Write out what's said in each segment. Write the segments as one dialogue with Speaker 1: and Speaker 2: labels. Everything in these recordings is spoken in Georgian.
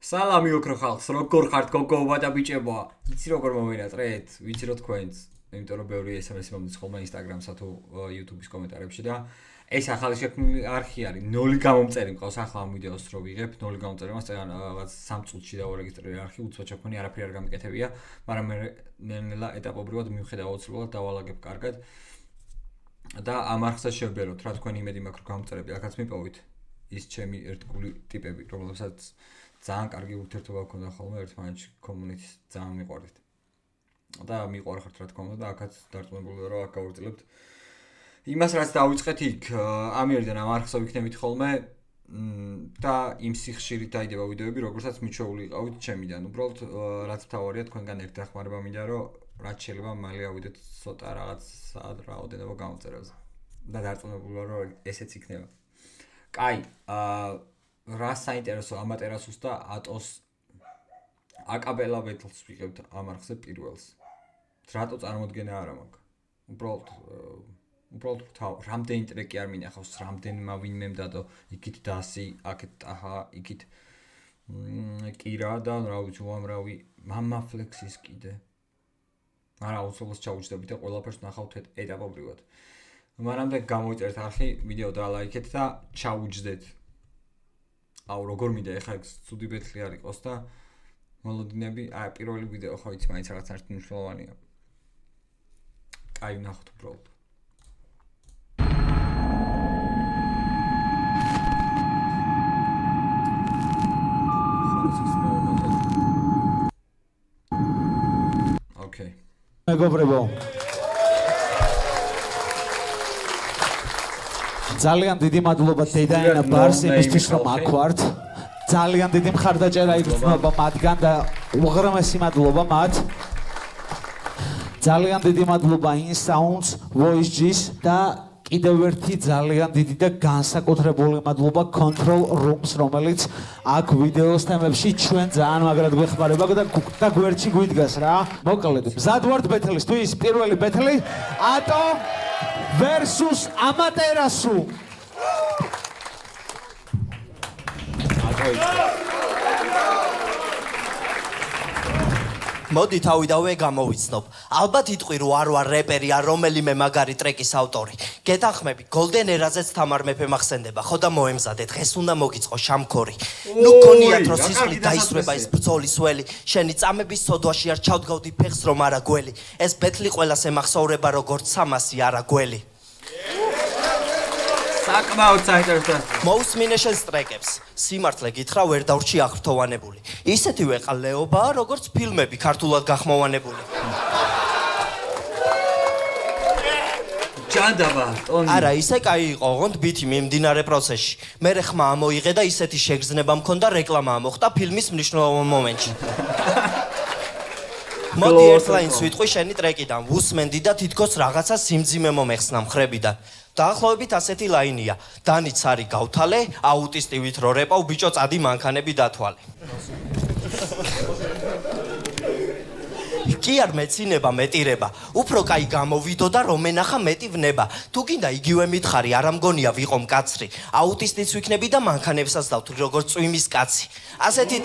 Speaker 1: სალამი ოქრო ხალხს, როგორ ხართ გოგოობა და ბიჭებო? Იცი როგორ მომენატრეთ? ვიცი რომ თქვენც, იმიტომ რომ ბევრი SMS მომდის ხოლმე Instagram-სა თუ YouTube-ის კომენტარებში და ეს ახალი შექმნილი არხი არის. 0 გამომწერი მყავს ახლა ამ ვიდეოს რო ვიღებ, 0 გამომწერი მას წეგან რაღაც 3 წუთში დავარეგისტრირე არხი, უცბად შექმნილი, არაფერი არ გამიკეთებია, მაგრამ მე ნელა ეტაპობრივად მივხედა აუცილებლად დავალაგებ კარგად. და ამ არხზე შევბეროთ, რა თქვენი იმედი მაქვს რომ გამომწერები, ახაც მიპოვით ის ჩემი ერთგული ტიპები, რომლებსაც ძალიან კარგი ურთიერთობა გქონდა ხოლმე ერთმანეთში community-ს ძალიან მიყვარდით. და მიყვარხართ რა თქმა უნდა და აქაც დარწმუნებული ვარ რომ აქ გავაგრძელებთ იმას რაც დავიწყეთ იქ ამიერიდან ამ არხზე ვიქნებით ხოლმე და იმ სიხშირით დაიდება ვიდეოები როგორცაც მიჩვეული იყავით ჩემიდან. უბრალოდ რაც მთავარია თქვენგან ერთ დახმარება მინდა რომ რაც შეიძლება მალე ავიდეთ ცოტა რაღაც საათ რაოდენობა გამომწერებზე. და დარწმუნებული ვარ რომ ესეც იქნება. კაი, რა საინტერესო ამატერასუს და ატოს აკაბელა ბეთლს ვიღებთ ამ არხზე პირველს. რატო წარმოდგენა არ მაქვს? უბრალოდ რამდენი ტრეკი არ მინახავს, რამდენმა ვინმემ დადო, იქით დასი, აქეთ ტაჰა, იქით კირა და რა ვიცი, უამრავი მამა ფლექსის კიდე. არა, უცოლოს ჩაუჯდებით და ყველაფერს ნახავთ ეტაპობრივად. მანამდე გამოიწერთ არხი, ვიდეო დალაიქეთ და ჩაუჯდეთ. აუ როგორ მინდა ეხლა ეს ცუდი ბეთლი არ იყოს და მოლოდინები, პირველი ვიდეო ხო იცი მაინც რაღაც ერთი მნიშვნელოვანია. კაი ნახოთ უბრალოდ. ოკეი.
Speaker 2: მეგობრებო. ძალიან დიდი მადლობა დედაენა ბარს იმისთვის რომ აქ ვართ. ძალიან დიდი მხარდაჭერა იგრძნობა მათგან და უღრმესი მადლობა მათ. ძალიან დიდი მადლობა InSounds, VoiceG-ს და კიდევ ერთი ძალიან დიდი და განსაკუთრებული მადლობა Control Rooms, რომელიც აქ ვიდეოს თემებში ჩვენ ძალიან მაგრად გვეხმარება და გვერდში გვიდგას რა. მოკლედ, მზად ვართ ბეთლისთვის, პირველი ბეთლი ატო versus Amaterasu.
Speaker 3: მოდი თავიდანვე გამოვიცნობ. ალბათ იტყვი რომ არ ვარ რეპერი, არ რომელიმე მაგარი ტრეკის ავტორი. გეთანხმები, Golden Era-ზეც თამარ მეფე მახსენდება, ხო და მოემზადე, დღეს უნდა მოგიწყო შამქორი. ნუ გონიათ რომ სისხლით დაისვება ეს ბრძოლის ველი, შენი წამების სოდვაში არ ჩავდგავდი ფეხს რომ არა გველი. ეს ბეთლი ყველას ემახსოვრება როგორც 300 არა გველი.
Speaker 1: საკმაოდ საინტერესო.
Speaker 3: მოусმინე შენს ტრეკებს. სიმართლე გითხრა ვერ დავრჩი აღფრთოვანებული. ისეთივე ყალეობაა, როგორც ფილმები ქართულად გახმოვანებული.
Speaker 1: ჯანდაბა, ტონი.
Speaker 3: არა, ისე კაი იყო, ოღონდ ბითი მიმდინარე პროცესში. მერე ხმა ამოიღე და ისეთი შეგრძნება მქონდა, რეკლამა მოხდა ფილმის მნიშვნელოვან მომენტში. მოდი ერთ ლაინს ვიტყვი შენი ტრეკიდან. ვუსმენდი და თითქოს რაღაცა სიმძიმე მომეხსნა მხრებიდან. დაახლოებით ასეთი ლაინია. დანიც არის გავთალე, აუტისტი ვით რო რეპავ, ბიჭო წადი მანქანები დათვალე. კი არ მეცინება მეტირება. უფრო კაი გამოვიდო და რომ ენახა მეტი ვნება. თუ გინდა იგივე მითხარი, არ ამგონია ვიყო მკაცრი. აუტისტიც ვიქნები და მანქანებსაც დავთვლი როგორც წვიმის კაცი. ასეთი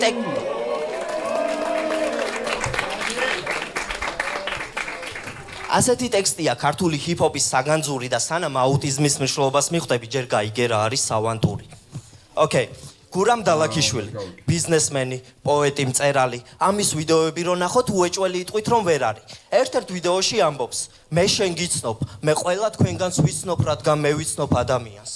Speaker 3: ასეთი ტექსტია ქართული ჰიპ-ჰოპის საგანძური და სანამ აუტიზმის მნიშვნელობას მიხვდები, ჯერ გაიგე რა არის ავანტური. ოკეი, გურამ დალაქიშვილი, ბიზნესმენი, პოეტი, მწერალი. ამის ვიდეოები რო ნახოთ, უეჭველი იტყვით რომ ვერ არის. ერთ-ერთ ვიდეოში ამბობს: მე შენ გიცნობ, მე ყველა თქვენგანს ვიცნობ, რადგან მე ვიცნობ ადამიანს.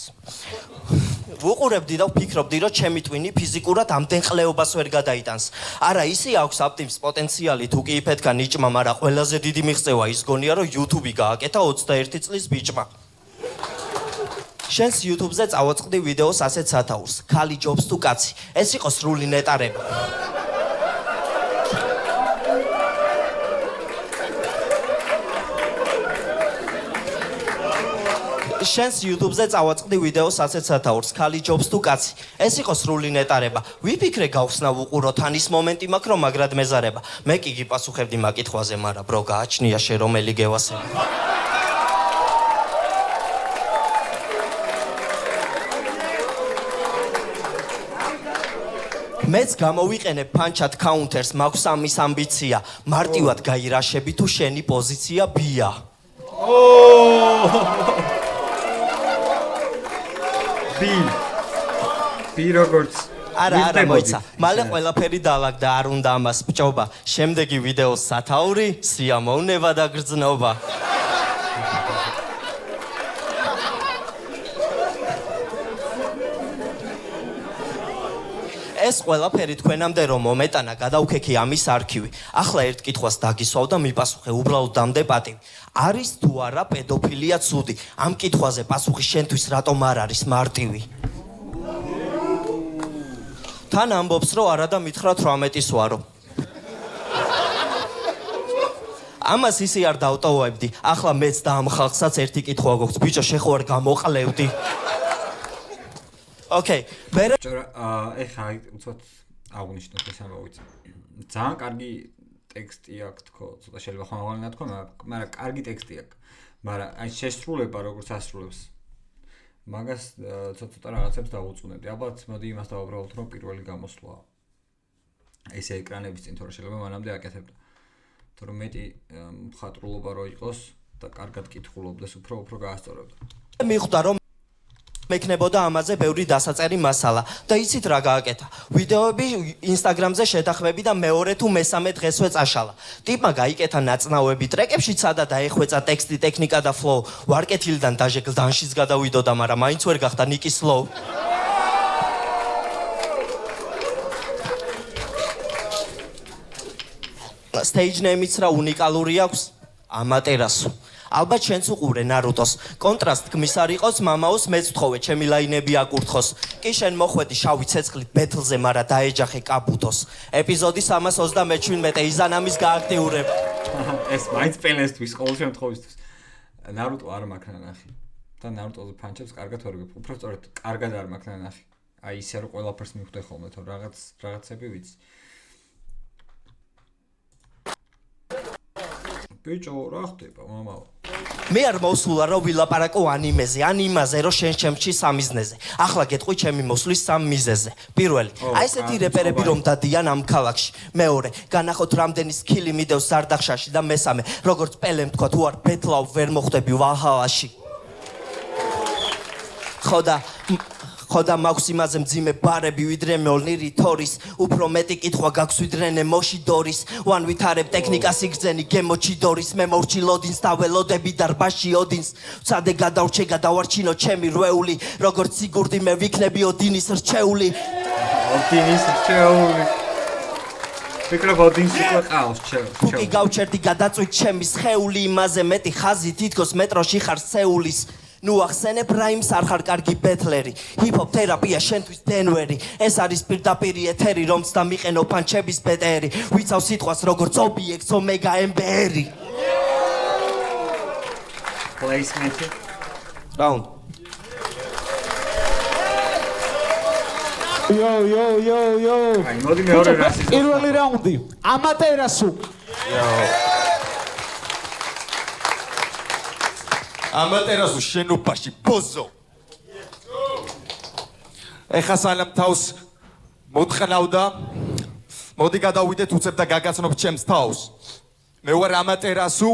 Speaker 3: ვუყურებდი და ვფიქრობდი, რომ ჩემი ტვინი ფიზიკურად ამდენ ყლეობას ვერ გადაიტანს. არა, ისე აქვს აპტიმს პოტენციალი თუ კი იფეთქა ნიჭმა, მაგრამ ყველაზე დიდი მიღწევა ის გონია, რომ YouTube-ი გააკეთა 21 წლის ბიჭმა. შენს YouTube-ზე წავაწყდი ვიდეოს ასეთ სათაურს. ქალი ჯობს თუ კაცი. ეს იყო სრული ნეტარება. შენს YouTube-ზე წავაწყდი ვიდეოს ასეთ სათაურს. ქალი ჯობს თუ კაცი. ეს იყო სრული ნეტარება. ვიფიქრე გავხსნა ვუყურო თან ის მომენტი მაქვს რომ მაგრად მეზარება. მე კი გიპასუხებდი მაკითხვაზე, მაგრამ ბრო გააჩნია შე რომელი გევასება. მეც გამოვიყენებ punch-ად counter-ს, მაქვს ამის ამბიცია. მარტივად გაირაშები თუ შენი პოზიცია B-ა.
Speaker 1: B როგორც
Speaker 3: არა მოიცა. მალე ყველაფერი დაალაგდა, არ უნდა ამას ბჭობა. შემდეგი ვიდეოს სათაური, სიამოვნება და გრძნობა. ეს ყველაფერი თქვენამდე რომ მომეტანა, გადავქექი ამის არქივი. ახლა ერთ კითხვას დაგისვავ და მიპასუხე, უბრალოდ დამდე პატივი. არის თუ არა პედოფილია ცუდი? ამ კითხვაზე პასუხი შენთვის რატომ არ არის მარტივი? თან ამბობს რომ არა და მითხრა 18-ის ვარო. ამას ისე არ დავტოვებდი. ახლა მეც და ამ ხალხსაც ერთი კითხვა გვაქვს. ბიჭო, შეხო არ გამოყლევდი? Okay, better.
Speaker 1: ეხა უცბად აღნიშნოთ ეს ამბავიც. ძალიან კარგი ტექსტი აქვს თქო, ცოტა შეიძლება ხმოვანი თქო, მაგრამ კარგი ტექსტი აქვს. მაგრამ აი შესრულება როგორც ასრულებს. მაგას ცოტა რაღაცებს დავუწუნებდი. ალბათ მოდი იმას დავაბრალოთ, რომ პირველი გამოსვლა ესე ეკრანების წინ თორე შეიძლება მანამდე აკეთებდა. თორემ მეტი მხატვრულობა რო იყოს და კარგად კითხულობდეს, უფრო გაასწორებდა.
Speaker 3: მიხვდა რომ მექნებოდა ამაზე ბევრი დასაწერი მასალა და იცით რა გააკეთა. ვიდეოები Instagram-ზე შეთანხმები და მეორე თუ მესამე დღესვე წაშალა. ტიპმა გაიკეთა ნაწნავები ტრეკებში ცადა და ეხვეწა ტექსტი, ტექნიკა და flow. ვარკეთილიდან დაჟე გლდანშიც გადავიდოდა, მაგრამ მაინც ვერ გახდა ნიკი slow. Stage name-იც რა უნიკალური აქვს? ამატერასო. ალბათ შენც უყურე ნარუტოს. კონტრასტ გმის არ იყოს, მამაოს მეც ვთხოვე, ჩემი ლაინები აკურთხოს. კი შენ მოხვედი შავი ცეცხლით ბეთლზე, მარა დაეჯახე კაბუტოს. ეპიზოდი 327 იზანამის გააქტიურებ.
Speaker 1: ეს მაინც პელესთვის ყოველ შემთხვევისთვის. ნარუტო არ მაქვს ნახი. და ნარუტოზე პანჩებს კარგად ვერ გიფ. უფრო სწორედ კარგად არ მაქვს ნახი. აი ისე რომ ყველაფერს მიხვდე ხოლმე, თორე რაღაცები ვიცი. ბიჭო, რა ხდება, მამაო?
Speaker 3: მე არ მოვსულა რომ ვილაპარაკო ანიმეზე, ან იმაზე რომ შენ ჩემში სამიზნეზე. ახლა გეტყვი ჩემი მოსვლის სამ მიზეზე. პირველი, აი ესეთი რეპერები რომ დადიან ამ ქალაქში. მეორე, განახოთ რამდენი სკილი მიდევს ზარდახშაში და მესამე, როგორც პელემ თქვა თუ არ ბეთლავ ვერ მოხვდები ვალჰალაში. ხოდა მაქვს იმაზე მძიმე ბარები ვიდრე მოლნირი თორის უფრო მეტი კითხვა გაქვს ვიდრე ნემოში დორის ვან ვითარებ ტექნიკას იგრძენი გემოჩი დორის მე მორჩი ლოდინს და ველოდები დარბაში ოდინს ვცადე გადავრჩე გადავარჩინო ჩემი რვეული როგორც სიგურდი მე ვიქნები ოდინის რჩეული
Speaker 1: ფიქრობ ოდინს უკვე ყავს
Speaker 3: თუკი გავჩერდი გადაწვით ჩემი სხეული იმაზე მეტი ხაზი თითქოს მეტროში ხარ სეულის ნუ ახსენებ რაიმს არ ხარ კარგი ბეთლერი ჰიპ-ჰოპ თერაპია შენთვის დენვერი ეს არის პირდაპირი ეთერი რომც დამიყენო პანჩების ბეტერი ვიცავ სიტყვას როგორც ობიექტს ომეგა ემბერი
Speaker 1: placement
Speaker 3: round
Speaker 2: yo
Speaker 1: აი მოდი მეორე რასი
Speaker 2: პირველი რაუნდი ამატერასუ
Speaker 4: ამატერასუ შენობაში ბოზო ეხა სალამ თავს მოთხნავდა მოდი გადავიდეთ უცებ და გაგაცნობ ჩემს თავს მე ვარ ამატერასუ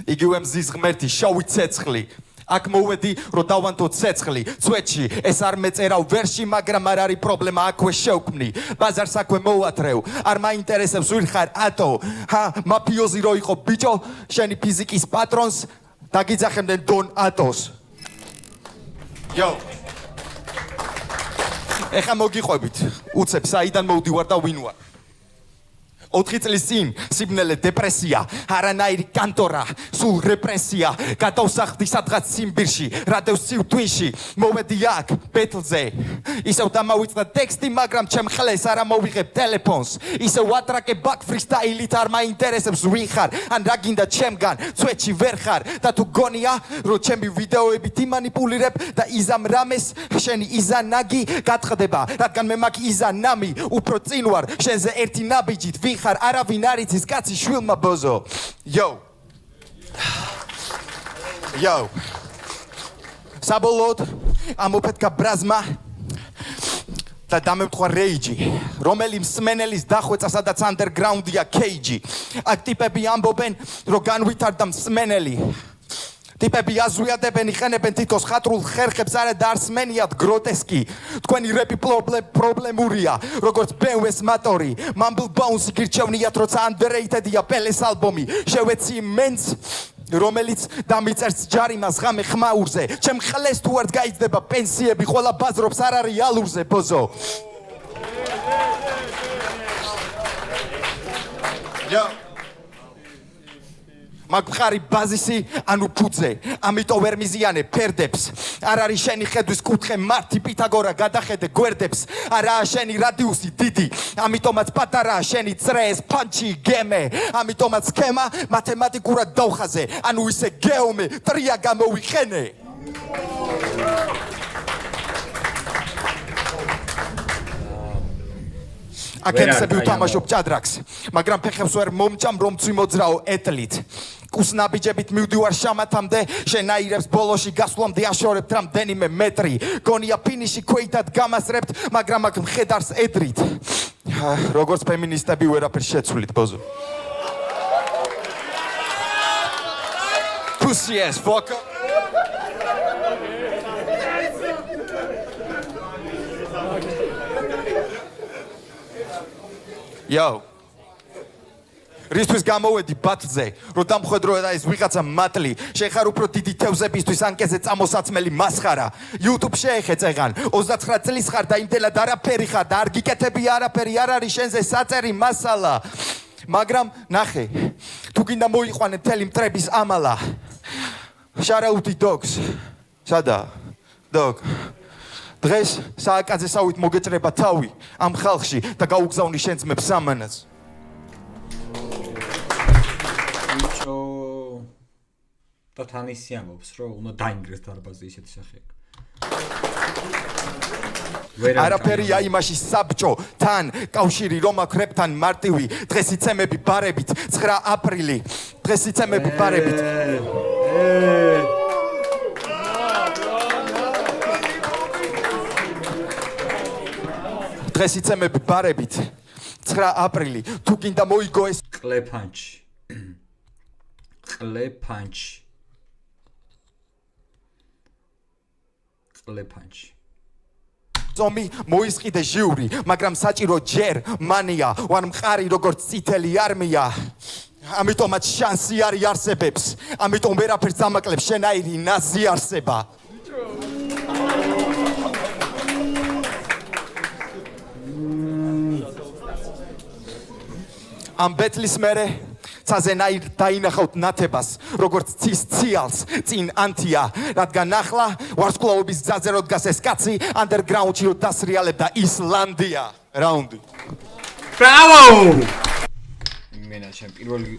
Speaker 4: იგივე მზის ღმერთი შავი ცეცხლი აქ მოვედი რომ დავანთო ცეცხლი წვეთში ეს არ მეწერავ ვერში მაგრამ არ არის პრობლემა აქვე შევქმნი ბაზარს აქვე მოვათრევ არ მაინტერესებს ვინ ხარ ატო ჰა მაფიოზი რო იყო ბიჭო შენი ფიზიკის პატრონს დაგიძახებდნენ დონ ატოს იო ეხა მოგიყვებით უცებ საიდან მოვდივარ და ვინ ვარ 4 წლის წინ სიბნელე დეპრესია არანაირი კანტორა სულ რეპრესია გადავსახდი სადღაც სიმბირში რადევს სივრთვინში მოვედი აქ ბეთლზე ისევ დამავიწყდა ტექსტი მაგრამ ჩემ ხლეს არ ამოვიღებ ტელეფონს ისევ ვატრაკე ბაკ ფრისტაილით არ მაინტერესებს ვინ ხარ ან რა გინდა ჩემგან წვეთში ვერ ხარ და თუ გონია რომ ჩემი ვიდეოებით იმანიპულირებ და იზამ რამეს შენი იზანაგი გაწყდება რადგან მე მაქვს იზანამი უფრო წინ ვარ შენზე ერთი ნაბიჯით ვინ ხარ არავინ არ იცის კაცი შვილმა ბოზო yo საბოლოოდ ამოფეთქა ბრაზმა და დამემთხვა რეიჯი, რომელიც მსმენელის დახვეწა, სადაც underground-ია кейჯი. აქ ტიპები ამბობენ, რომ განვითარდა მსმენელი. ტიპები აზვიადებენ, იყენებენ თითოს ხატრულ ხერხებს, არა და არ სმენიათ გროტესკი. თქვენი რეპი პრობლემურია, როგორც BMW-ს მატორი. Mumble Bones გირჩევნიათ, როცა underrated-ია პელეს ალბომი. შევეცი მენს რომელიც დამიწერს ჯარიმას ღამე ხმაურზე. ჩემ ხლეს თუ არ გაიძდება პენსიები, ყველა ბაზრობს არ არის ალურზე, ბოზო. მაგხარი ბაზისი, ანუ ფუძე, ამიტომ ვერ მიზიანე ფერდებს. არ არის შენი ხედვის კუთხე მართი პითაგორა გადახედე გვერდებს. არაა შენი რადიუსი დიდი, ამიტომაც პატარაა შენი წრეს პანჩი გემე. ამიტომაც სქემა მათემატიკურად დავხაზე, ანუ ისე გეომე ტრია გამოვიხენე. აკეთები უთამაშობ ჭადრაკს, მაგრამ ფეხებს ვერ მომჭამ რომ წვიმოძრაო ეთლით. კუსნაბიჯებით მივდივარ შამათამდე, შენაირებს ბოლოში გასვლამდე აშორებთ რამდენიმე მეტრი. გონია ფინიში ქვეითად გამასრებთ, მაგრამ აქ მხედარს ედრით. როგორც ფემინისტები ვერაფერს შეცვლით, ბოზო. Pussy ass fucker. Yo. რისთვის გამოვედი ბათზე, რომ დამხვედრო და ეს ვიღაცა მატლი, შეხარ უფრო დიდი თევზებისთვის ანკეზე წამოსაცმელი მასხარა. YouTube შეეხე წეღან, 29 წლის ხარ და იმდენად არაფერი ხარ და არ გიკეთები არაფერი, არ არის შენზე საწერი მასალა. მაგრამ ნახე, თუ გინდა მოიყვანე მთელი მტრების ამალა. შარაუთი დოგს. სადა? დოგ. დღეს სააკაძე სავით მოგეჭრება თავი ამ ხალხში და გაუგზავნი შენ ძმებს სამანას.
Speaker 1: და თან ისე ამბობს, რომ უნდა დაინგრეს დარბაზი ისეთი სახე.
Speaker 4: არაფერია იმაში საბჭო, თან კავშირი რომ აქ რეპთან მარტივი, დღეს იცემები ბარებით, 9 აპრილი, დღეს იცემები ბარებით. დღეს იცემები ბარებით, 9 აპრილი, თუ გინდა მოიგო ეს
Speaker 1: ყლეფანჩი. ყლეფანჩი. ყლეფანჩი.
Speaker 4: ზომი მოისყიდე ჟიური, მაგრამ საჭირო ჯერ მანია, ვარ მყარი როგორც წითელი არმია. ამიტომაც შანსი არის არსებებს, ამიტომ ვერაფერს დამაკლებს შენაირი ნაზი არსება. ამ ბეთლის მერე ცაზენაირ დაინახავთ ნათებას, როგორც ცის ციალს წინ ანთია, რადგან ახლა ვარსკვლავობის გზაზე რო დგას ეს კაცი, underground-ში რო დასრიალებდა ისლანდია. რაუნდი.
Speaker 1: ბრავო! იმენა ჩემ პირველი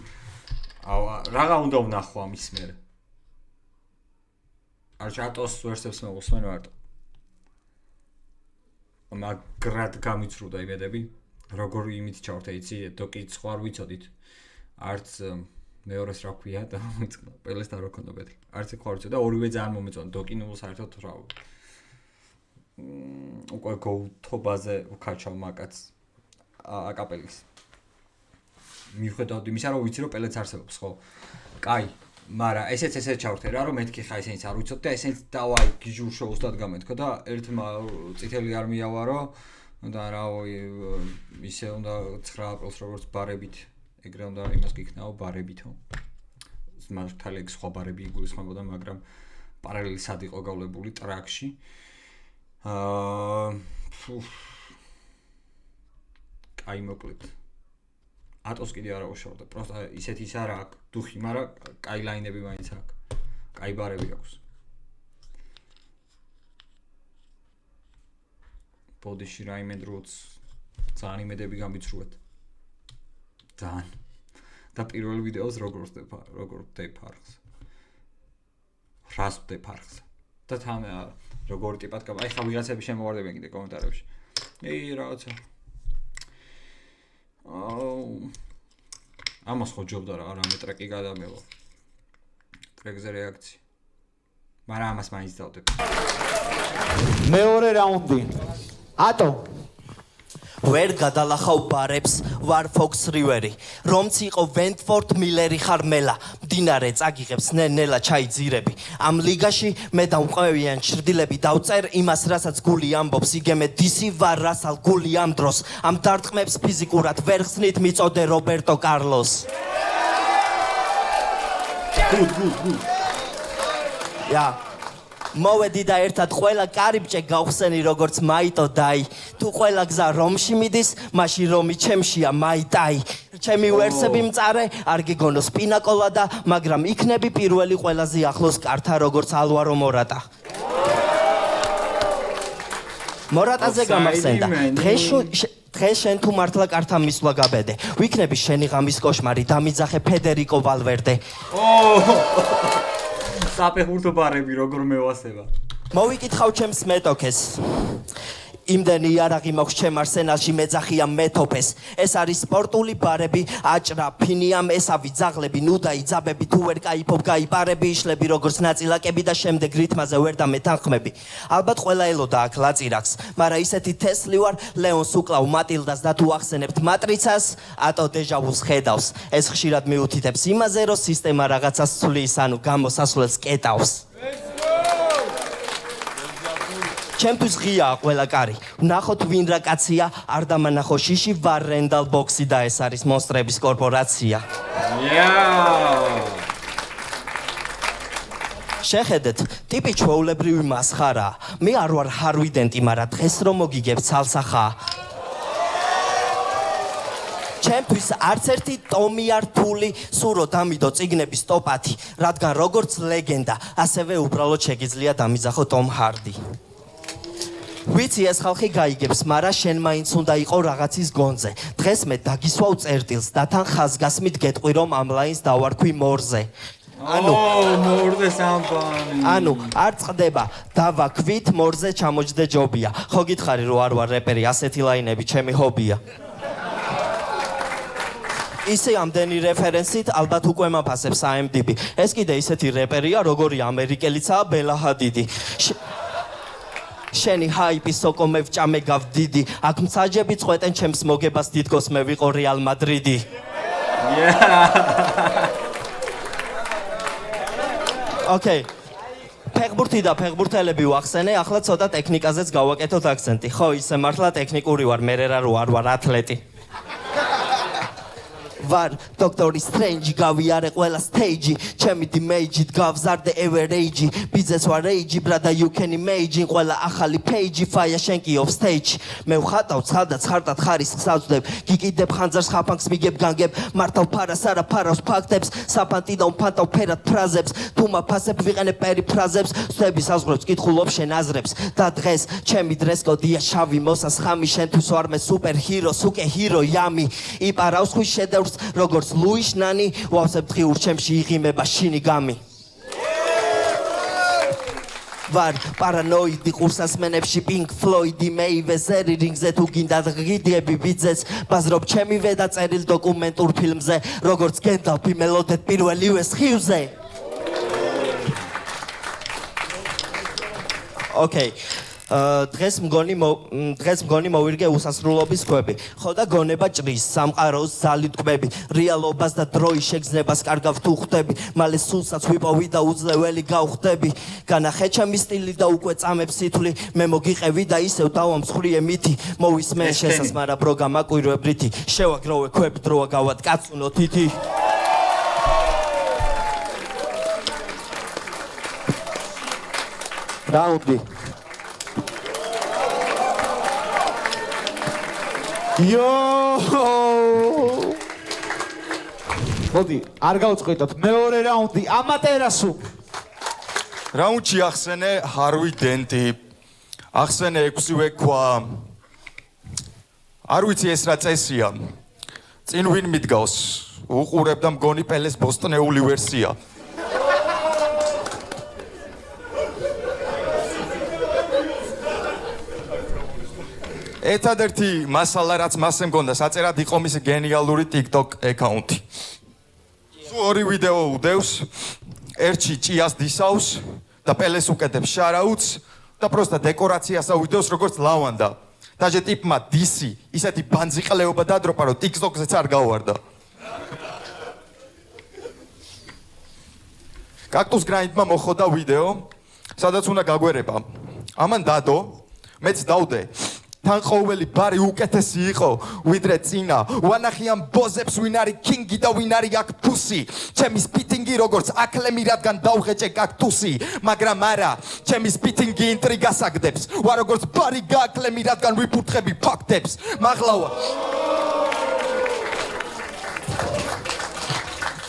Speaker 1: რაღა უნდა ვნახო ამის მერე. არ ჩატოს ვერსებს მოვუსმენ მარტო. მაგრად გამიცრუდა იმედები. როგორი იმით ჩავრთე იცი, დოკი სხვა არ ვიცოდით. არც მეორეს რა ქვია და მოიწყდა. პელეს და რა ქონდა ბეთლი. არც ხო არ ვიცოდა და ორივე ძალიან მომეწონა. დოკი ნუ საერთოდ რა. უკვე გოუთობაზე ვქაჩავ მაკაც აკაპელის. მიუხედავად იმისა, რომ ვიცი რომ პელეც არსებობს, ხო? კაი, მაგრამ ესეც ჩავრთე რა, რომ მეთქი ხა ესენიც არ ვიცოდ და ესენიც დავაი გიჟურ შოუს დადგამეთქო და ერთმა წითელი არმია ვარო და რავი ისე უნდა 9 აპრილს როგორც ბარებით ეგრე უნდა იმას გიქნაო ბარევითო. მართალია სხვა ბარები იგულისხმებოდა, მაგრამ პარალელი სად იყო გავლებული ტრაქში. კაი მოკლედ. ატოს კიდე არა უშავდა, პროსტა ისეთი ის არა აქვს, დუხი, მაგრამ კაი ლაინები მაინც აქვს. კაი ბარები აქვს. ბოდიში რაიმე დროც ძალიან იმედები გამიცრუეთ. ძალიან. და პირველ ვიდეოს როგორ ვდებ ფარხს. რას ვდებ ფარხს. და თან როგორ ტიპად აი ხა ვიღაცები შემოვარდებიან კიდე კომენტარებში. რაღაცა. ამას ხო ჯობდა რა, რამე ტრეკი გადამევა. ტრეკზე რეაქცია. მაგრამ ამას მაინც დავდებ.
Speaker 2: მეორე რაუნდი. ატო
Speaker 3: ვერ გადალახავ ბარებს ვარ ფოქს რივერი რომც იყო ვენტფორდ მილერი ხარ მელა მდინარე წაგიღებს ნელა ჩაიძირები ამ ლიგაში მე დავყვევიან ჩრდილები დავწერ იმას რასაც გული ამბობს იგემე დისი ვარ რასალ გული ამ დროს ამ დარტყმებს ფიზიკურად ვერ ხსნით მიწოდე რობერტო კარლოს Ja. მოვედი და ერთად ყველა კარიბჭე გავხსენი როგორც მაიტო დაი თუ ყველა გზა რომში მიდის მაშინ რომი ჩემშია მაიტაი ჩემი ვერსები მწარე არ გიგონოს პინაკოლადა მაგრამ იქნები პირველი ყველაზე ახლოს კართა როგორც ალვარო მორატა მორატაზე გამახსენდა დღეს შენ თუ მართლა კართა მისვლა გაბედე ვიქნები შენი ღამის კოშმარი დამიძახე ფედერიკო ვალვერდე
Speaker 1: საფეხბურთო ბარები როგორ მევასება
Speaker 3: მოვიკითხავ ჩემს მეტოქეს იმდენი იარაღი მაქვს ჩემ არსენალში მეძახია მეთოფეს ეს არის სპორტული ბარები აჭრა ფინიამ ესავი ძაღლები ნუდაი ძაბები თუ ვერ кайფობ გაიპარები იშლები როგორც ნაწილაკები და შემდეგ რითმაზე ვერ დამეთანხმები ალბათ ყველა ელოდა აქ ლაწირაკს მაგრამ ისეთი თესლი ვარ ლეონს უკლავ მატილდას და თუ ახსენებთ მატრიცას ატო დეჟავუს ხედავს ეს ხშირად მიუთითებს იმაზე რომ სისტემა რაღაცას ცვლის ანუ გამოსასვლელს კეტავს ჩემთვის ღიაა ყველა კარი. ვნახოთ ვინ რა კაცია, არ დამანახო შიში ვარ რენდალ ბოქსი და ეს არის მონსტრების კორპორაცია. შეხედეთ, ტიპი ჩვეულებრივი მასხარაა. მე არ ვარ ჰარვიდენტი, მაგრამ დღეს რომ მოგიგებ ცალსახაა. ჩემთვის არც ერთი ტომი არ თული, სურო დამიდო წიგნების ტოპათი, რადგან როგორც ლეგენდა, ასევე უბრალოდ შეგიძლია დამიძახო ტომ ჰარდი. ვიცი ეს ხალხი გაიგებს, მაგრამ შენ მაინც უნდა იყო რაღაცის გონზე. დღეს მე დაგისვავ წერტილს და თან ხაზგასმით გეტყვი რომ ამ ლაინს დავარქვი მორზე.
Speaker 1: მორზე სამბანი.
Speaker 3: არ წდება, დავაქვით მორზე ჩამოჯდე ჯობია. ხო გითხარი რომ არ ვარ რეპერი, ასეთი ლაინები ჩემი ჰობია. ისე ამდენი რეფერენსით ალბათ უკვე მაფასებს IMDb. ეს კიდე ისეთი რეპერია, როგორი ამერიკელიცაა ბელა ჰადიდი. შენი ჰაიპი სოკო მე ვჭამე გავდიდი აქ მსაჯები წყვეტენ ჩემს მოგებას თითქოს მე ვიყო რეალ მადრიდი ოკეი ფეხბურთი და ფეხბურთელები ვახსენე ახლა ცოტა ტექნიკაზეც გავაკეთოთ აქცენტი ხო ისე მართლა ტექნიკური ვარ მე რა რო არ ვარ ათლეტი ვარ დოქტორი სტრენჯი გავიარე ყველა სტეიჯი ჩემი დიმეიჯით გავზარდე ევერეიჯი ბიზნეს ვარ ეიჯი ბრადა you can imagine ყველა ახალი პეიჯი ფაია შენკი off stage მე ვხატავ ცხადაც ხარტად ხარისხს ავწდებ გიკიდებ ხანძარს ხაფანს მიგებ განგებ მართავ ფარას არა ფარავს ფაქტებს საფანტიდონ ფანტავ ფერად ფრაზებს თუ მაფასებ ვიყენებ პერიფრაზებს ვსების საზღვრებს კითხულობ შენ აზრებს და დღეს ჩემი დრესკოდია შავი მოსას ხამი შენთვის ვარ მე სუპერ ჰირო სუკე ჰირო yami იპარავს ხვის შედევრს როგორც ლუიშ ნანი ვავსებ დღიურ ჩემში იღიმება შინიგამი ვარ პარანოიდი ყურსასმენებში პინკ ფლოიდი მეივეზერი რინგზე თუ გინდა გიდიები ბიძეც ბაზრობ ჩემივე და წერილ დოკუმენტურ ფილმზე როგორც გენდალფი მელოდეთ პირველივე სხივზე ოკეი დღეს მგონი მოვირგე უსასრულობის ხვები ხო და გონება ჭრის სამყაროს ზალით კვები რეალობას და დროის შეგრძნებას კარგავ თუ ხვდები მალე სულსაც ვიპოვი და უძლეველი გავხდები განახე ჩემი სტილი და უკვე წამებ სითვლი მე მოგიყევი და ისევ დავამსხვრიე მითი მოვისმენ შესას მაგრამ ბრო გამაკვირვებ რითი შევაგროვე ხვები დროა გავად კაცუნო თითი რაუნდი
Speaker 2: მოდი, არ გავწყვეტოთ. მეორე რაუნდი, ამატერასუ.
Speaker 4: რაუნდში ახსენე ჰარვიდენტი. ახსენე 6-ვე ქვა. არ ვიცი ეს რა წესია. წინ ვინ მიდგავს? უყურებ და მგონი პელეს ბოსტონეული ვერსია. ერთადერთი მასალა რაც მასე მგონდა საწერად იყო მისი გენიალური TikTok აკაუნტი. სულ ორი ვიდეო უდევს, ერთში ჭიას დისავს და პელეს უკეთებს შარაუთს და პროსტა დეკორაციას აუდევს როგორც ლავანდა. დაჟე ტიპმა დისი ისეთი ბანძიყლეობა დადროპა რომ TikTok-ზეც არ გავარდა. კაქტუს გრაინდმა მოხდა ვიდეო, სადაც უნდა გაგვერება. ამან დადო, მეც დავდე. თან ყოველი ბარი უკეთესი იყო, ვიდრე წინა. ვანახიან ბოზებს ვინ არის კინგი და ვინ არის აქ ფუსი. ჩემი სპიტინგი როგორც აკლემი რადგან დავღეჭე კაქტუსი, მაგრამ არა, ჩემი სპიტინგი ინტრიგას აგდებს. ვარ როგორც ბარი გააკლემი რადგან ვიფურთხები ფაქტებს. მაღლავა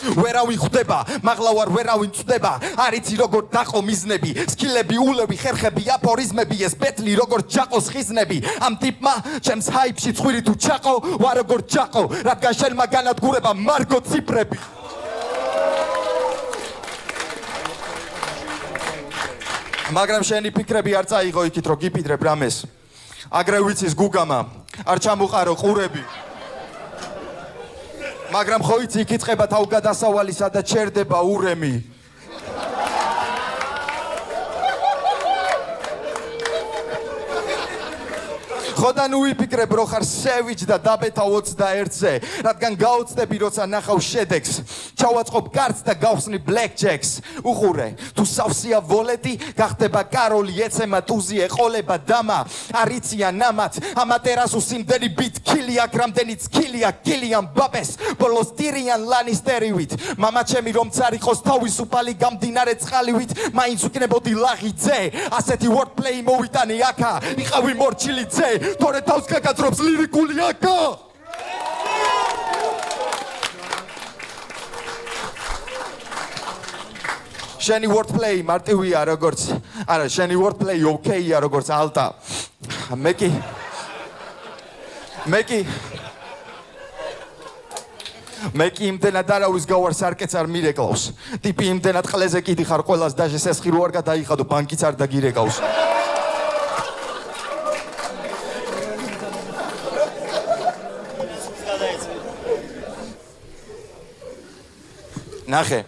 Speaker 4: ვერავინ ხვდება, მაღლა ვარ ვერავინ წდება, არიცი როგორ დაყო მიზნები, სკილები, ულები, ხერხები, აფორიზმები, ეს ბეთლი როგორ ჯაყოს ხიზნები, ამ ტიპმა ჩემს ჰაიპში ცხვირი თუ ჩაყო, ვარ როგორ ჯაყო, რადგან შენმა განადგურება მარგო ციფრები. მაგრამ შენი ფიქრები არ წაიღო იქით, რომ გიფიქრებ რამეს. აგრე ვიცის გუგამა, არ ჩამოყარო ყურები. მაგრამ ხო იცი იქ იწყება თავგადასავალი, სადაც ჩერდება ურემი. ხოდა ნუ ვიფიქრებ რო ხარ სევიჯ და დაბეთა 21-ზე, რადგან გაოცდები როცა ნახავ შედეგს, ჩავაწყობ კარტს და გავხსნი ბლეკჯექს. უყურე, თუ სავსეა ვოლეტი, გახდება კაროლი, ეცემა ტუზი ეყოლება დამა, არიციან ნამათ, ამატერასუს იმდენი ბიტკილი აქ, რამდენიც კილია კილიან ბაბეს, ბოლოს ტირიან ლანისტერივით. მამა ჩემი რომ წარიყოს თავისუფალი გამდინარე წყალივით, მაინც ვიქნებოდი ლაღიძე, ასეთი wordplay მოვიტანი აქა, იყავი მორჩილი ძე. თორე თავს გაგაძრობს ლირიკული აკა. შენი wordplay მარტივია როგორც, არა, შენი wordplay ოკეია როგორც ალტა. მეკი იმდენად არავის გავარ სარკეც არ მირეკლავს. ტიპი იმდენად ყლეზე კიდი ხარ ყველას დაჟე სესხი რო არ გადაიხადო, ბანკიც არ დაგირეკავს. ნახე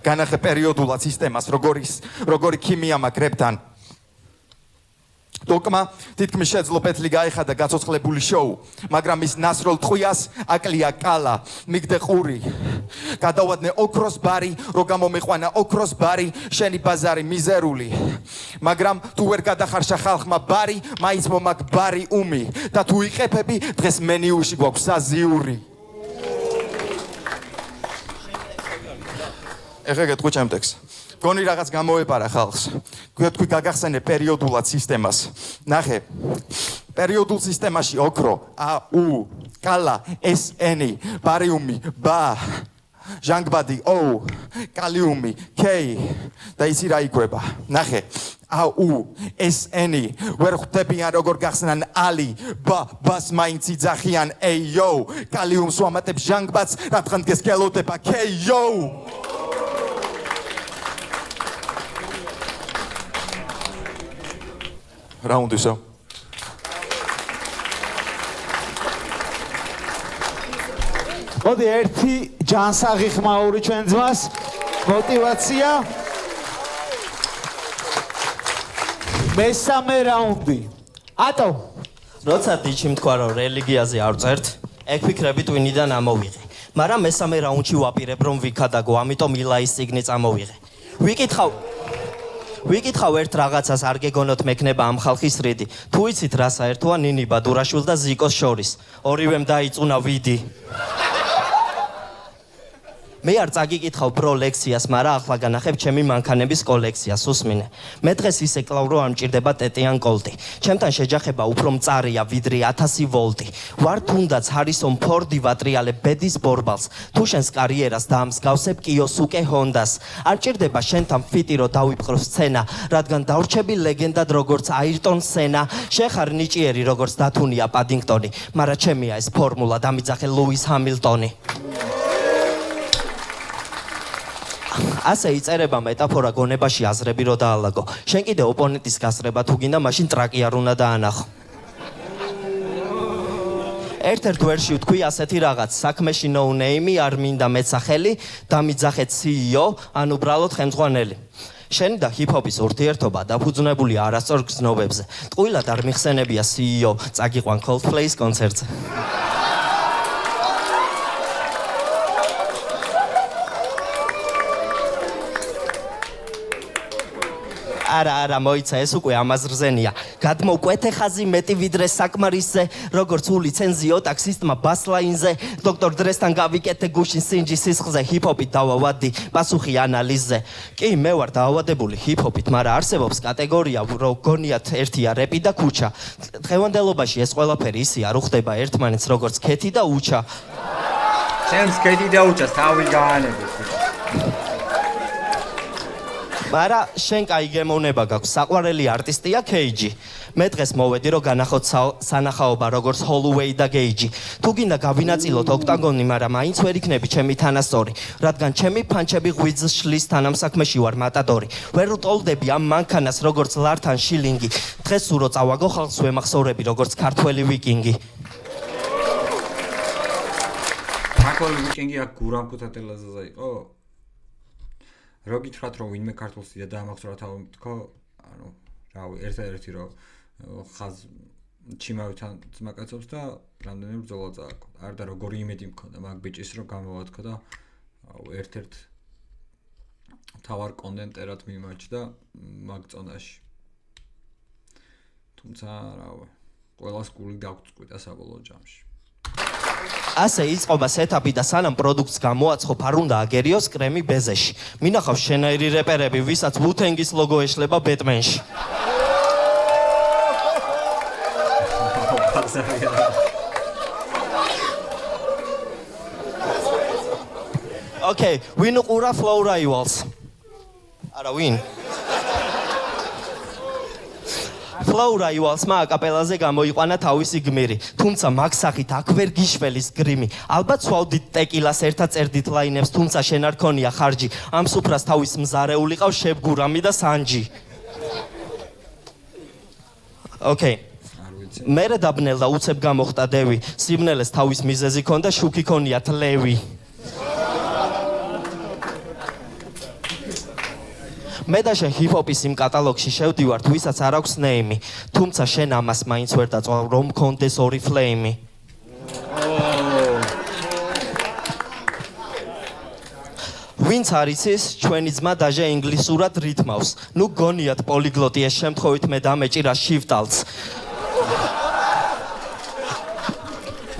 Speaker 4: განახე პერიოდულად სისტემას როგორი ქიმია მაგრებთან. დოკმა თითქმის შეძლო პეთლი გაიხადა გაცოცხლებული შოუ, მაგრამ ის ნასროლ ტყვიას აკლია კალა, მიგდე ყური. გადავადნე ოქროს ბარი, რო გამომეყვანა ოქროს ბარი, შენი ბაზარი მიზერული. მაგრამ თუ ვერ გადახარშა ხალხმა ბარი, მაინც მომაკ ბარი უმი და თუ იყეფები, დღეს მენიუში გვაქვს საზიური. ეხლა გეტყვი ჩემ ტექსტს. გონი რაღაც გამოეპარა ხალხს. თქვი გაგახსენე პერიოდულად სისტემას. ნახე. პერიოდულ სისტემაში ოქრო, აუ, კალა, ესენი, ბარიუმი, ბა, ჟანგბადი, ოუ, კალიუმი, კეი და ისი რა იკვება. ნახე. აუ, ესენი, ვერ ხვდებიან როგორ გახსნან ალი, ბას მაინც იძახიან ეიო, კალიუმს ვამატებს ჟანგბადს, რადგან დღეს გელოდება კეიო. რაუნდისო.
Speaker 2: მოდი ერთი ჯანსაღი ხმაური ჩვენ ძმას, мотивация. მესამე რაუნდი. ატო.
Speaker 3: როცა დიჩი თქვა რომ რელიგიაზე არ წერთ, ეგ ფიქრები ტვინიდან ამოვიღე. მაგრამ მესამე რაუნდში ვაპირებ რომ ვიქადაგო, ამიტომ ილაის სიგნი წამოვიღე. ვიკითხავ ერთ რაღაცას არ გეგონოთ მექნება ამ ხალხის რიდი. თუ იცით რა საერთოა ნინი ბადურაშვილ და ზიკოს შორის. ორივემ დაიწუნა ვიდი. მე არ წაგიკითხავ პრო ლექციას, მაგრამ ახლა განახებ ჩემი მანქანების კოლექციას, უსმინე. მე დღეს ისე კლავ რომ არ მჭირდება ტეტიან კოლტი. ჩემთან შეჯახება უფრო მწარია ვიდრე 1000 ვოლტი. ვარ თუნდაც ჰარისონ ფორდი ვატრიალებ ბედის ბორბალს. თუ შენს კარიერას დაამსგავსებ კიოსუკე ჰონდას. არ მჭირდება შენთან ფიტი რომ დავიფყრო სცენა, რადგან დავრჩები ლეგენდად როგორც აირტონ სენა. შენ ხარ ნიჭიერი როგორც დათუნია პადინგტონი, მაგრამ ჩემია ეს ფორმულა დამიძახე ლუის ჰამილტონი. ასე იწერება მეტაფორა გონებაში აზრები რო დაალაგო. შენ კიდე ოპონენტის გასწრება თუ გინდა, მაშინ ტრაკი არ უნდა დაანახო. ერთ-ერთ ვერსში ვთქვი ასეთი რაღაც, საქმეში no name, არ მინდა მეცახელი, დამიძახეთ CEO, ან უბრალოდ ხელმძღვანელი. შენი და ჰიპ-ჰოპის ურთიერთობა დაფუძნებული არასწორ გზნობებზე. ტყუილად არ მიხსენებია CEO წაგიყვან Coldplay-ის კონცერტზე. არა, მოიცა, ეს უკვე ამაზრზენია. გადმოკვეთე ხაზი მეტი ვიდრე საკმარისზე, როგორც ულიცენზიო ტაქსისტმა ბასლაინზე, დოქტორ დრესთან გავიკეთე გუშინ სინჯის სისხლზე, ჰიპ-ჰოპით დავავადი პასუხი ანალიზზე. კი, მე ვარ დაავადებული ჰიპ-ჰოპით, მაგრამ არსებობს კატეგორია, რო გონიათ ერთია რეპი და ქუჩა. დღევანდელობაში ეს ყველაფერი ისე არ უხდება ერთმანეთს, როგორც ქეთი და უჩა.
Speaker 1: ჩემს ქეთი და უჩას თავი გაანებეთ.
Speaker 3: მარა შენ კაი გემოვნება გაქვს, საყვარელი არტისტია KG. მე დღეს მოვედი რომ განახოთ სანახაობა როგორც Holloway და Gage. თუ გინდა გავინაწილოთ ოქტაგონი, მაგრამ მაინც ვერ იქნები ჩემი თანასწორი, რადგან ჩემი ფანჩები ღვიძლს შლის თანამსაქმეში ვარ მატადორი. ვერ უტოლდები ამ მანქანას როგორც ლართან შილინგი. დღეს სულ რო წავაგო ხალხს ვემახსოვრები როგორც ქართველი ვიკინგი.
Speaker 1: ქართველი ვიკინგი აქ გურამ ქუთათელაძეზე იყო? რო გითხრათ რომ ვინმე ქართულს და დაამახსოვრა თავი თქო, ანუ რავი, ერთ-ერთი რომ ხაზ ჩიმავთან ძმაკაცობს და რამდენი ბრძოლა წააგო. არ და როგორი იმედი მქონდა მაგ ბიჭის რომ გამოვათქო და ერთ-ერთ თავარ კონტენტერად მიმაჩნდა მაგ წონაში. თუმცა რავი, ყველას გული დაგწყვიტა საბოლოო ჯამში.
Speaker 3: ასე იწყობა სეტაპი და სანამ პროდუქტს გამოაცხობ არ უნდა აგერიოს კრემი ბეზეში. მინახავს შენაირი რეპერები, ვისაც Wu-Tang-ის ლოგო ეშლება ბეტმენში. Okay, win uqura flow rivals. არა win. Flow Rivals-მა აკაპელაზე გამოიყვანა თავისი გმირი, თუმცა მაგ სახით აქ ვერ გიშველის გრიმი. ალბათ სვავდით ტეკილას ერთად წერდით ლაინებს, თუმცა შენ არ ქონია ხარჯი. ამ სუფრას თავის მზარეული ყავს შებგურამი და სანჯი. Okay. მერე დაბნელდა უცებ გამოხტა დევი, სიბნელეს თავის მიზეზი ქონდა, შუქი ქონიათ ლევი. მე და შენ ჰიპ-ჰოპის იმ კატალოგში შევდივართ, ვისაც არ აქვს ნეიმი, თუმცა შენ ამას მაინც ვერ დაწვალ, რომ მქონდეს ორი ფლეიმი. ვინც არის ის, ჩვენი ძმა დაჟე ინგლისურად რითმავს. ნუ გონიათ პოლიგლოტი, ეს შემთხვევით მე დამეჭირა შიფტალს.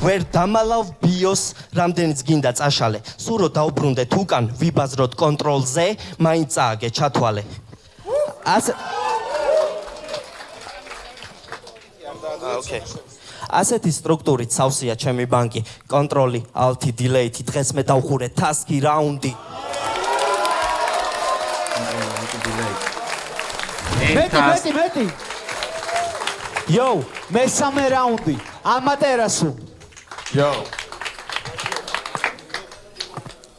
Speaker 3: ვერ დამალავ ბიოს, რამდენიც გინდა წაშალე. სულ რო დაუბრუნდეთ უკან, ვიბაზროთ კონტროლ-ზე, მაინც წააგე ჩათვალე. ასეთი სტრუქტურით სავსეა ჩემი ბანკი. კონტროლი, ალთი, დილეითი, დღეს მე დავხურე თასკი, რაუნდი.
Speaker 2: მეტი. Yo, მესამე რაუნდი. ამატერასუ.
Speaker 4: Yo.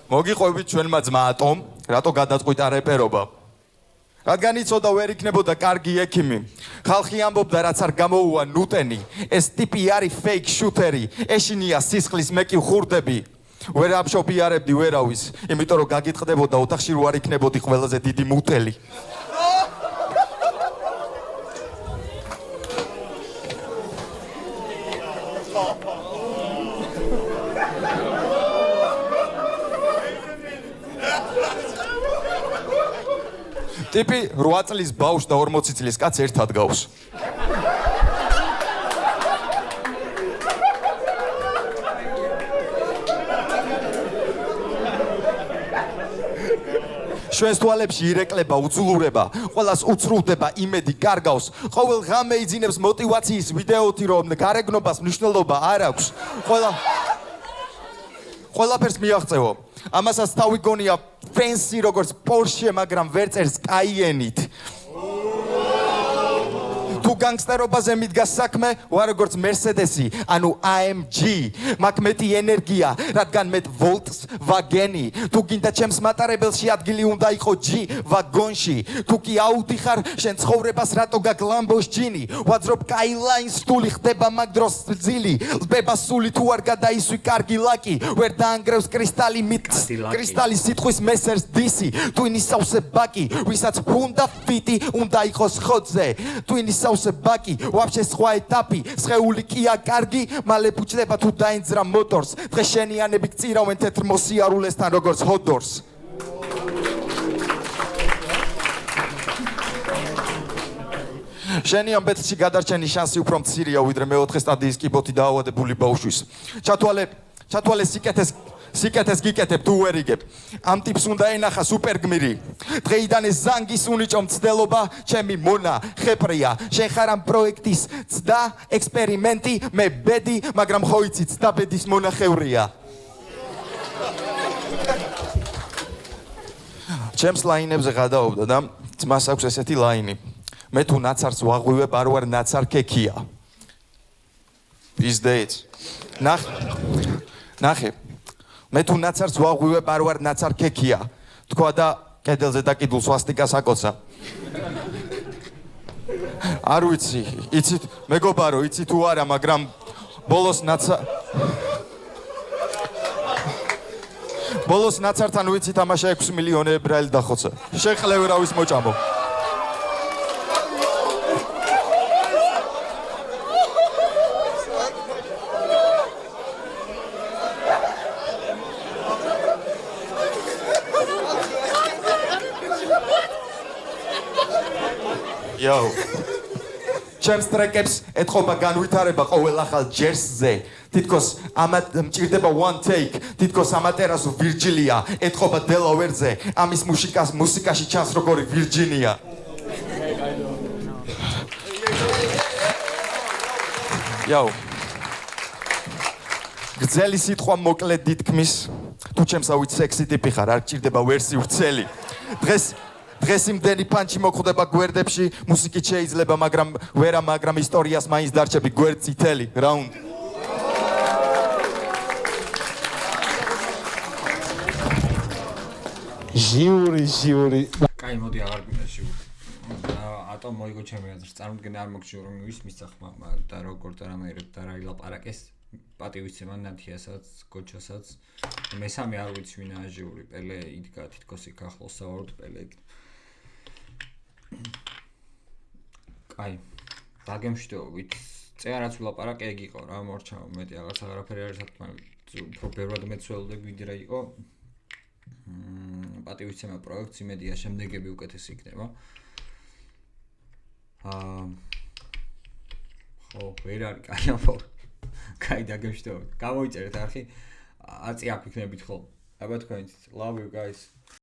Speaker 4: მოგიყვებით ჩვენმა ძმაატომ, რატო გადაწყვიტა რეპერობა? რადგან იცოდა ვერ იქნებოდა კარგი ექიმი. ხალხი ამბობდა რაც არ გამოუვა ნუტენი, ეს ტიპი არის fake shooter-ი, ეშინია სისხლის მე კი ვხურდები. ვერ ამშობიარებდი ვერავის, იმიტომ რომ გაგიტყდებოდა ოთახში რო არ იქნებოდი ყველაზე დიდი მუტელი. ტიპი 8 წლის ბავშვს და 40 წლის კაცს ერთად გავს. ჩვენს თვალებში ირეკლება უძლურება, ყველას უცრუვდება იმედი კარგავს. ყოველ ღამე იძინებს მოტივაციის ვიდეოთი, რომ გარეგნობას მნიშვნელობა არ აქვს. ყველაფერს მიაღწევო. ამასაც თავი გონია ფენსი როგორც Porsche, მაგრამ ვერ წერს Cayenne-ით. თუ თუ განგსტერობაზე მიდგას საქმე ვარ როგორც Mercedes-ი ანუ AMG მაგ მეტი ენერგია რადგან მე Volkswagen-ი თუ გინდა ჩემს მატარებელში ადგილი უნდა იყო G ვაგონში თუ კი Audi ხარ შენ ცხოვრებას რატო გაქვს Lamborghini ვაძრობ Skyline სტული ხდება მაგ დროს ძილი ლბება სული თუ არ გადაისვი კარგი ლაკი ვერ დაანგრევს კრისტალი კრისტალი სიტყვის მესერს DC ტვინის სავსე ბაკი ვისაც უნდა ფიტი უნდა იყოს ხოძე ტვინის სავსე ბაკი ვაფშე სხვა ეტაპი სხეული კია კარგი მალე ფუჭდება თუ დაინძრა მოტორს დღეს შენიანები გწირავენ თეთრ მოსიარულესთან როგორც ჰოდორს შენი ამ ბეთში გადარჩენის შანსი უფრო მცირეა ვიდრე მეოთხე სტადიის კიბოთი დაავადებული ბავშვის ჩათვალე სიკეთეს გიკეთებ თუ ვერ იგებ ამ ტიპს უნდა ენახა სუპერგმირი დღეიდან ეს ზანგის უნიჭო მცდელობა ჩემი მონა ხეპრია შენ ხარ ამ პროექტის ცდა ექსპერიმენტი მე ბედი მაგრამ ხო იცი ცდა ბედის მონახევრია ჩემს ლაინებზე გადაობდა და ძმას აქვს ესეთი ლაინი მე თუ ნაცარს ვაღვივებ არ ვარ ნაცარ ქექია Pizdeits ნახე მე თუ ნაცარს ვაღვივებ არ ვარ ნაცარ ქექია თქვა და კედელზე დაკიდულ სვასტიკას აკოცა არ ვიცი იცით მეგობარო იცი თუ არა მაგრამ ბოლოს ნაცართან ვიცი თამაშა 6 მილიონი ებრაელი დახოცა შეხლევ რავის მოჭამო Yo. ჩემს ტრეკებს ეთყობა განვითარება ყოველ ახალ ჯერსზე. თითქოს ამათ მჭირდება one take. თითქოს ამატერასო ვირჯილია ეთყობა დელავერზე. ამის მუსიკაში ჩანს როგორი ვირჯინია. Yo. გძელი სიტყვა მოკლედ დითქმის. თუ ჩემს ავით სექსი ტიპი ხარ, არ გჭირდება ვერსი ვრცელი. დღეს იმდენი პანჩი მოხვდება გვერდებში, მუსიკით შეიძლება, მაგრამ ისტორიას მაინც დარჩები გვერდწითელი რაუნდი.
Speaker 2: ჟიური.
Speaker 1: კაი, მოდი აღარ გვინდა ჟიური. ატომ მოიგო ჩემი აზრს, წარმოგიდგენთ არ მოგჭირ რომ მის სახმა და როგორ წერამერებ და რა ილაპარაკეს. პატივისცემა ნათიასაც, გოჩასაც. მესამე არ ვიცი ვინაა ჟიური, პელე იდგა თითქოს იქ ახლოს სავარაუდ პელე. კაი, დაგემშვიდობით. წერაც ვილაპარაკე ეგ იყო რა, მორჩა მეტი აღარაფერი არის თქმით, უფრო ბევრად მეცველოდე ვიდრე იყო. პატივისცემა პროექტს იმედია შემდეგები უკეთესი იქნება. ხო, ვერ არის კაი ამბავ. კაი დაგემშვიდობით. გამოიწერეთ არხი. აწი აფიქნებით ხო. აბა თქვენც. Love you guys.